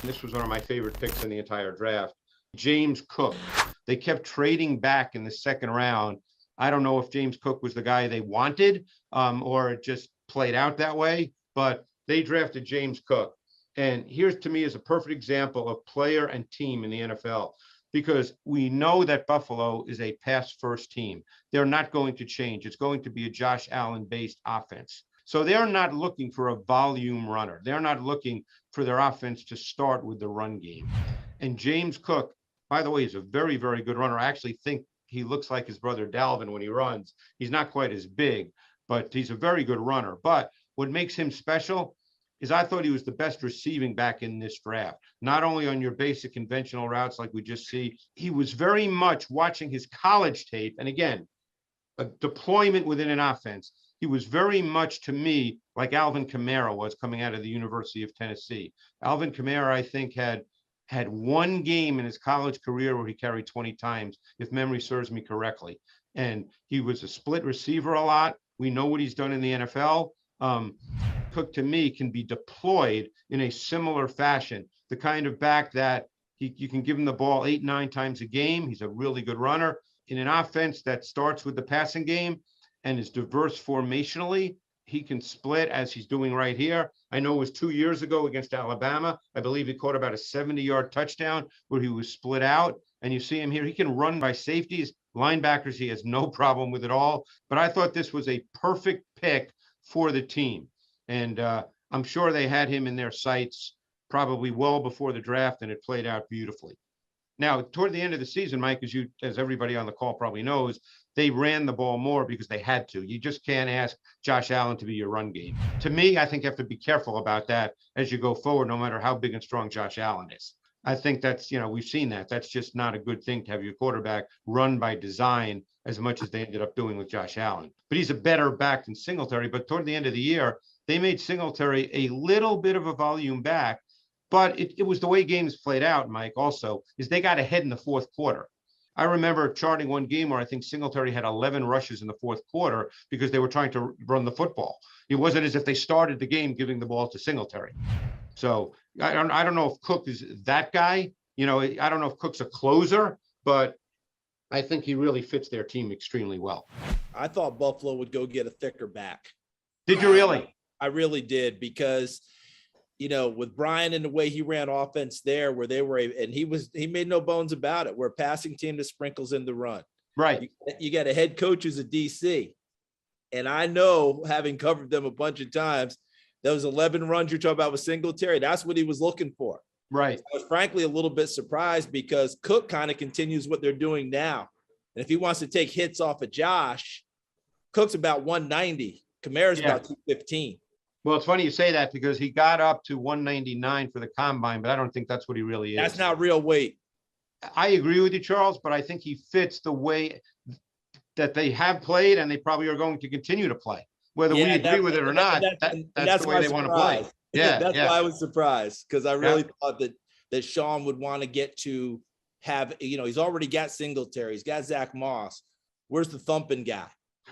This was one of my favorite picks in the entire draft. James Cook. They kept trading back in the second round. I don't know if James Cook was the guy they wanted or it just played out that way, but they drafted James Cook. And here's to me is a perfect example of player and team in the NFL because we know that Buffalo is a pass first team. They're not going to change. It's going to be a Josh Allen based offense. So they're not looking for a volume runner. They're not looking for their offense to start with the run game. And James Cook, by the way, is a very, very good runner. I actually think he looks like his brother Dalvin when he runs. He's not quite as big, but he's a very good runner. But what makes him special is I thought he was the best receiving back in this draft. Not only on your basic conventional routes like we just see, he was very much watching his college tape. And again, a deployment within an offense. He was very much to me like Alvin Kamara was coming out of the University of Tennessee. Alvin Kamara, I think, had one game in his college career where he carried 20 times, if memory serves me correctly. And he was a split receiver a lot. We know what he's done in the NFL. Cook, to me, can be deployed in a similar fashion. The kind of back that you can give him the ball 8-9 times a game. He's a really good runner. In an offense that starts with the passing game and is diverse formationally, he can split as he's doing right here. I know it was 2 years ago against Alabama. I believe he caught about a 70-yard touchdown where he was split out. And you see him here. He can run by safeties, linebackers. He has no problem with it all. But I thought this was a perfect pick for the team. And I'm sure they had him in their sights probably well before the draft, and it played out beautifully. Now, toward the end of the season, Mike, as everybody on the call probably knows, they ran the ball more because they had to. You just can't ask Josh Allen to be your run game. To me, I think you have to be careful about that as you go forward, no matter how big and strong Josh Allen is. I think that's, we've seen that. That's just not a good thing to have your quarterback run by design as much as they ended up doing with Josh Allen. But he's a better back than Singletary. But toward the end of the year, they made Singletary a little bit of a volume back. But it was the way games played out, Mike, also, is they got ahead in the fourth quarter. I remember charting one game where I think Singletary had 11 rushes in the fourth quarter because they were trying to run the football. It wasn't as if they started the game giving the ball to Singletary. So I don't know if Cook is that guy. I don't know if Cook's a closer, but I think he really fits their team extremely well. I thought Buffalo would go get a thicker back. Did you really? I really did because – with Brian and the way he ran offense there, where they were, and he made no bones about it. We're a passing team that sprinkles in the run. Right. You got a head coach who's a DC. And I know, having covered them a bunch of times, those 11 runs you're talking about with Singletary, that's what he was looking for. Right. I was frankly a little bit surprised because Cook kind of continues what they're doing now. And if he wants to take hits off of Josh, Cook's about 190. Kamara's about 215. Well, it's funny you say that because he got up to 199 for the combine, but I don't think that's what he really is. That's not real weight. I agree with you, Charles, but I think he fits the way that they have played and they probably are going to continue to play. Whether we agree with it or not, that's the way they want to play. Yeah, that's why I was surprised because I really thought that Sean would want to get to have, he's already got Singletary. He's got Zach Moss. Where's the thumping guy?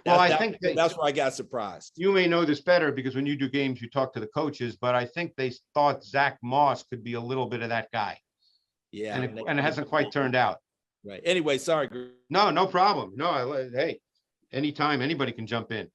Well, I think that's where I got surprised. You may know this better because when you do games, you talk to the coaches, but I think they thought Zach Moss could be a little bit of that guy. Yeah. And it hasn't quite turned out. Right. Anyway, sorry. No problem. No, hey, anytime anybody can jump in.